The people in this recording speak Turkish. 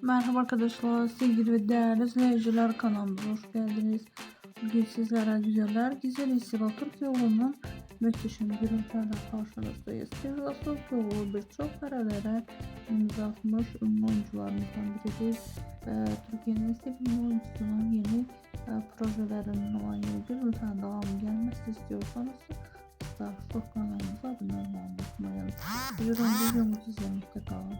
Merhaba arkadaşlar, sevgili ve değerli izleyiciler, kanalımıza hoş geldiniz. Bugün sizlere güzeller güzeli ve Türkiye oğlunun müthişem görüntülerle karşınızdayız. Sivaslı Türkiye birçok kararlara imza atmış ünlü oyuncularımızdan biridir. Türkiye'nin sevimli oyuncusunun yeni projelerinin olan yeni görüntülerine devamı gelmesi istiyorsanız kanalımıza abone olmayı unutmayın. Videomuzu izlemekte kalın.